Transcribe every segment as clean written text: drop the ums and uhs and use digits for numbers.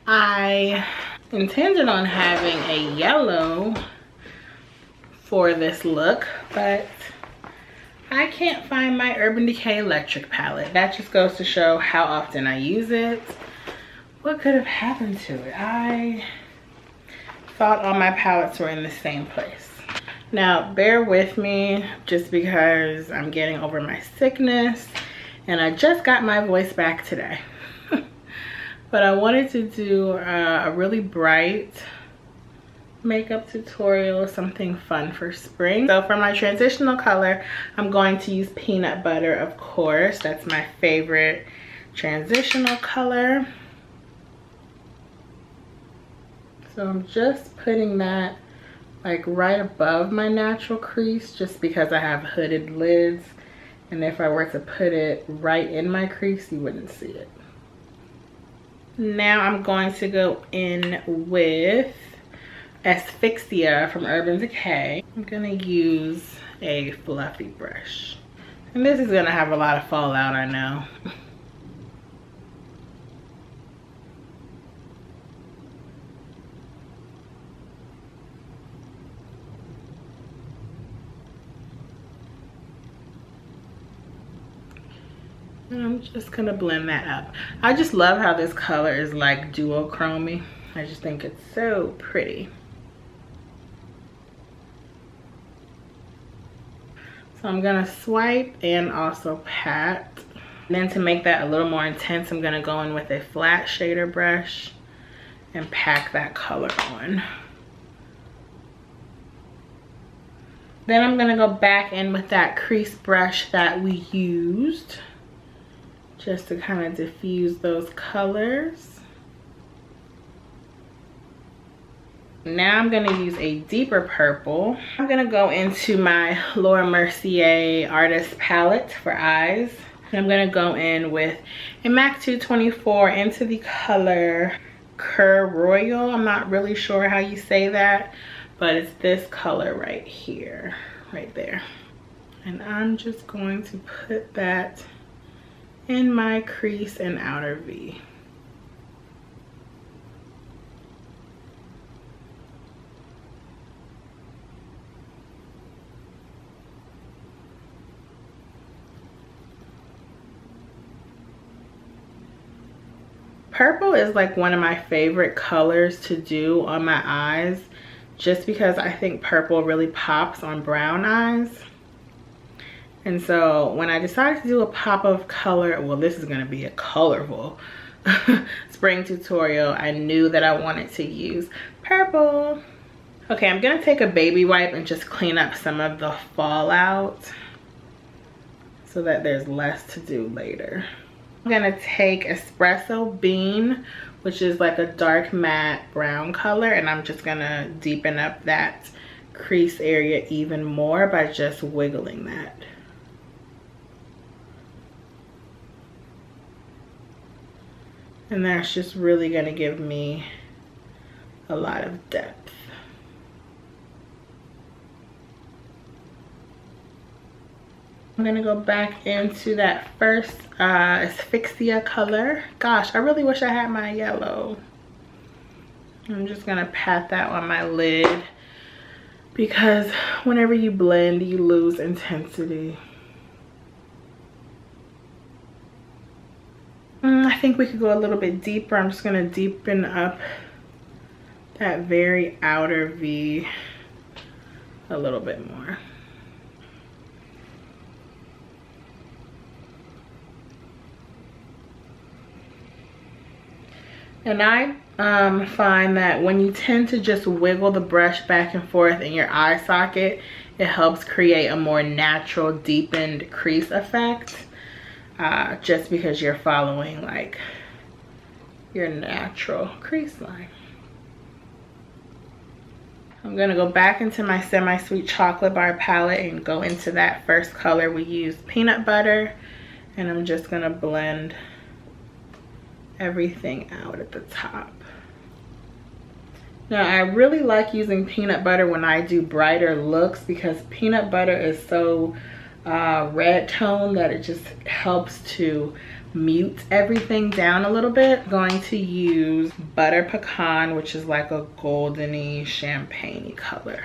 I intended on having a yellow for this look, but I can't find my Urban Decay electric palette. That just goes to show how often I use it. What could have happened to it? I thought all my palettes were in the same place. Now, bear with me just because I'm getting over my sickness and I just got my voice back today. But I wanted to do a really bright makeup tutorial, something fun for spring. So for my transitional color, I'm going to use Peanut Butter, of course. That's my favorite transitional color. So I'm just putting that like right above my natural crease, just because I have hooded lids. And if I were to put it right in my crease, you wouldn't see it. Now I'm going to go in with Asphyxia from Urban Decay. I'm gonna use a fluffy brush. And this is gonna have a lot of fallout, I know. And I'm just gonna blend that up. I just love how this color is like duochromy. I just think it's so pretty. So I'm gonna swipe and also pat. And then to make that a little more intense, I'm gonna go in with a flat shader brush and pack that color on. Then I'm gonna go back in with that crease brush that we used, just to kind of diffuse those colors. Now I'm gonna use a deeper purple. I'm gonna go into my Laura Mercier Artist Palette for eyes. And I'm gonna go in with a MAC 224 into the color Cur Royal. I'm not really sure how you say that, but it's this color right here, right there. And I'm just going to put that in my crease and outer V. Purple is like one of my favorite colors to do on my eyes, just because I think purple really pops on brown eyes. And so when I decided to do a pop of color, well, this is gonna be a colorful spring tutorial, I knew that I wanted to use purple. Okay, I'm gonna take a baby wipe and just clean up some of the fallout so that there's less to do later. I'm gonna take Espresso Bean, which is like a dark matte brown color, and I'm just gonna deepen up that crease area even more by just wiggling that. And that's just really gonna give me a lot of depth. I'm gonna go back into that first Asphyxia color. Gosh, I really wish I had my yellow. I'm just gonna pat that on my lid, because whenever you blend, you lose intensity. I think we could go a little bit deeper. I'm just gonna deepen up that very outer V a little bit more. And I find that when you tend to just wiggle the brush back and forth in your eye socket, it helps create a more natural deepened crease effect. Just because you're following like your natural crease line. I'm gonna go back into my Semi-Sweet Chocolate Bar palette and go into that first color we used, Peanut Butter, and I'm just gonna blend everything out at the top. Now I really like using peanut butter when I do brighter looks, because peanut butter is so red tone that it just helps to mute everything down a little bit. I'm going to use Butter Pecan, which is like a goldeny champagne color.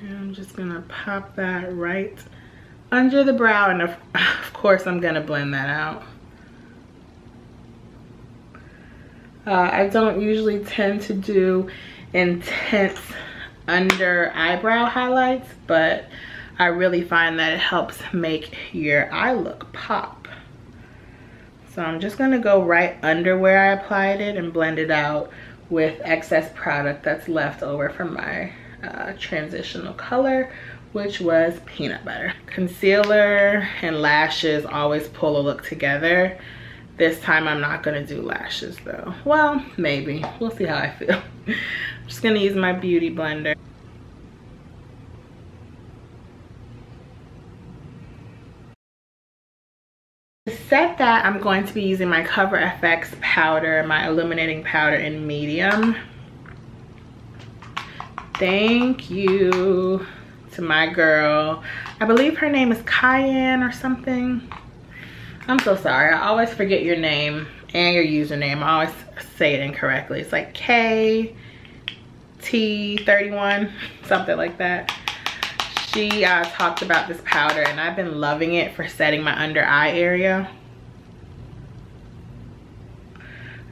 And I'm just gonna pop that right under the brow, and of course I'm gonna blend that out. I don't usually tend to do intense under eyebrow highlights, but I really find that it helps make your eye look pop. So I'm just gonna go right under where I applied it and blend it out with excess product that's left over from my transitional color, which was peanut butter. Concealer and lashes always pull a look together. This time I'm not gonna do lashes though. Well, maybe, we'll see how I feel. I'm just gonna use my beauty blender. To set that, I'm going to be using my CoverFX powder, my illuminating powder in medium. Thank you to my girl. I believe her name is Cayenne or something. I'm so sorry, I always forget your name and your username. I always say it incorrectly. It's like KT31, something like that. She talked about this powder and I've been loving it for setting my under eye area.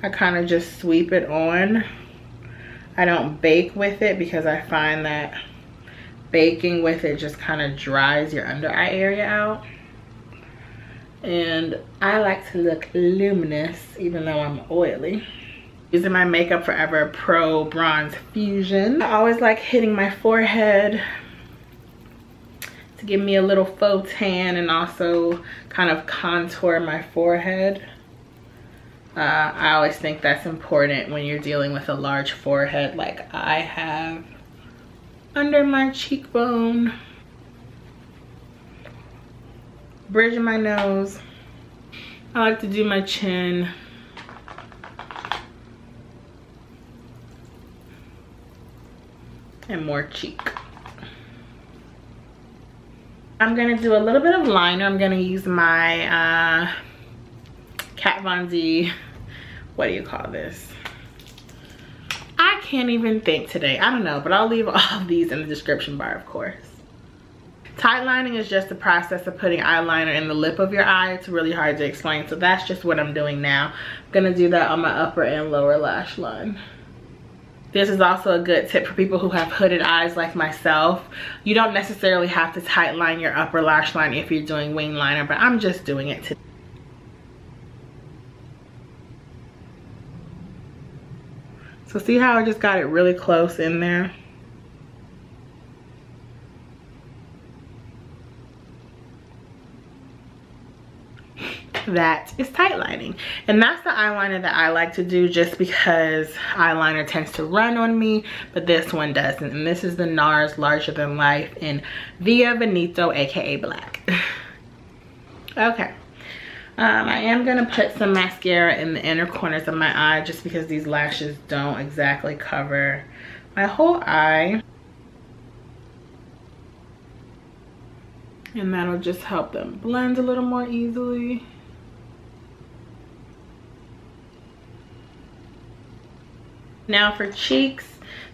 I kind of just sweep it on. I don't bake with it because I find that baking with it just kind of dries your under eye area out. And I like to look luminous even though I'm oily. Using my Makeup Forever Pro Bronze Fusion. I always like hitting my forehead to give me a little faux tan and also kind of contour my forehead. I always think that's important when you're dealing with a large forehead like I have under my cheekbone. Bridge of my nose. I like to do my chin. And more cheek. I'm gonna do a little bit of liner. I'm gonna use my Kat Von D, what do you call this? I can't even think today. I don't know, but I'll leave all of these in the description bar, of course. Tight lining is just the process of putting eyeliner in the lip of your eye. It's really hard to explain, so that's just what I'm doing now. I'm gonna do that on my upper and lower lash line. This is also a good tip for people who have hooded eyes like myself. You don't necessarily have to tight line your upper lash line if you're doing wing liner, but I'm just doing it today. So see how I just got it really close in there? That is tight lining, and that's the eyeliner that I like to do just because eyeliner tends to run on me, but this one doesn't. And this is the Nars Larger Than Life in Via Veneto, aka black. Okay, I am gonna put some mascara in the inner corners of my eye just because these lashes don't exactly cover my whole eye, and that'll just help them blend a little more easily. Now for cheeks,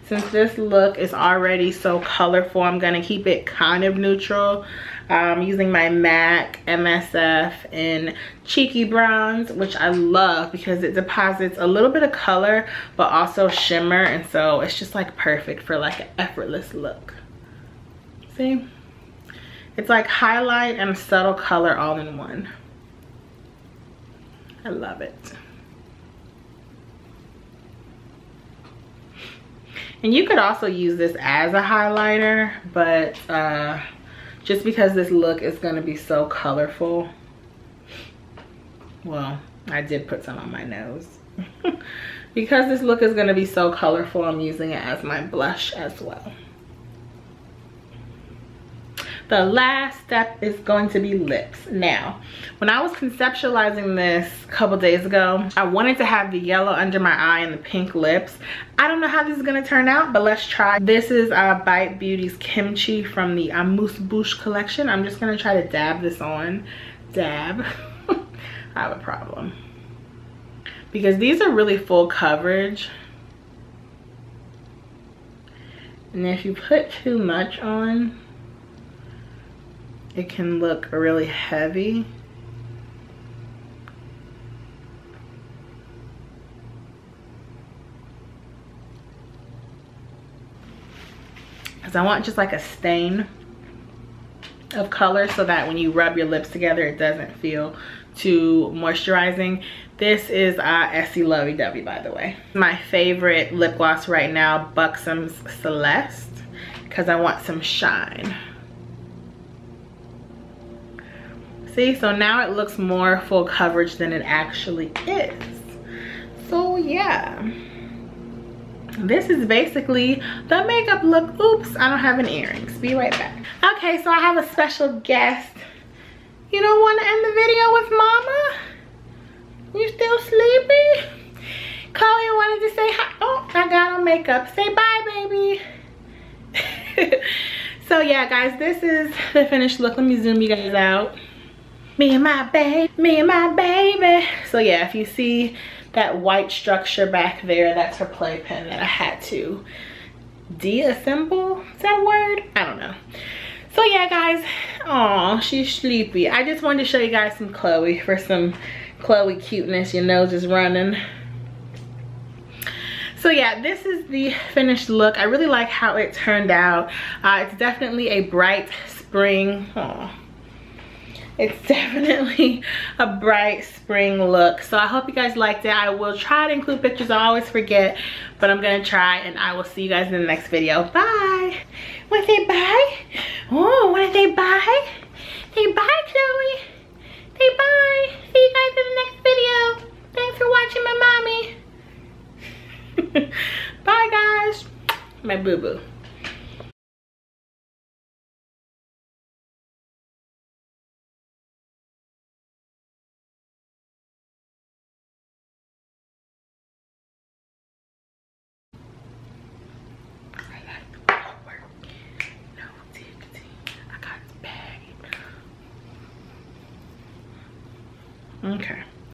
since this look is already so colorful, I'm gonna keep it kind of neutral. Using my MAC MSF in Cheeky Bronze, which I love because it deposits a little bit of color, but also shimmer. And so it's just like perfect for like an effortless look. See? It's like highlight and subtle color all in one. I love it. And you could also use this as a highlighter, but just because this look is going to be so colorful. Well, I did put some on my nose. Because this look is going to be so colorful, I'm using it as my blush as well. The last step is going to be lips. Now, when I was conceptualizing this a couple days ago, I wanted to have the yellow under my eye and the pink lips. I don't know how this is gonna turn out, but let's try. This is Bite Beauty's Kimchi from the Amuse Bouche collection. I'm just gonna try to dab this on dab, I have a problem. Because these are really full coverage. And if you put too much on, it can look really heavy. Because I want just like a stain of color so that when you rub your lips together, it doesn't feel too moisturizing. This is Essie Lovey Dovey, by the way. My favorite lip gloss right now, Buxom's Celeste, because I want some shine. See, so now it looks more full coverage than it actually is. So yeah, this is basically the makeup look. Oops, I don't have any earrings. Be right back. Okay, so I have a special guest. You don't want to end the video with mama? You still sleepy? Chloe wanted to say hi. Oh, I got on makeup. Say bye, baby. So yeah, guys, this is the finished look. Let me zoom you guys out. Me and my baby, me and my baby. So yeah, if you see that white structure back there, that's her playpen that I had to deassemble. Is that a word? I don't know. So yeah, guys. Oh, she's sleepy. I just wanted to show you guys some Chloe for some Chloe cuteness. Your nose is running. So yeah, this is the finished look. I really like how it turned out. It's definitely a bright spring. Oh. It's definitely a bright spring look. So I hope you guys liked it. I will try to include pictures. I always forget, but I'm gonna try, and I will see you guys in the next video. Bye. Wanna say bye? Oh, wanna say bye? Say bye, Chloe. Say bye. See you guys in the next video. Thanks for watching my mommy. Bye, guys. My boo-boo. Okay.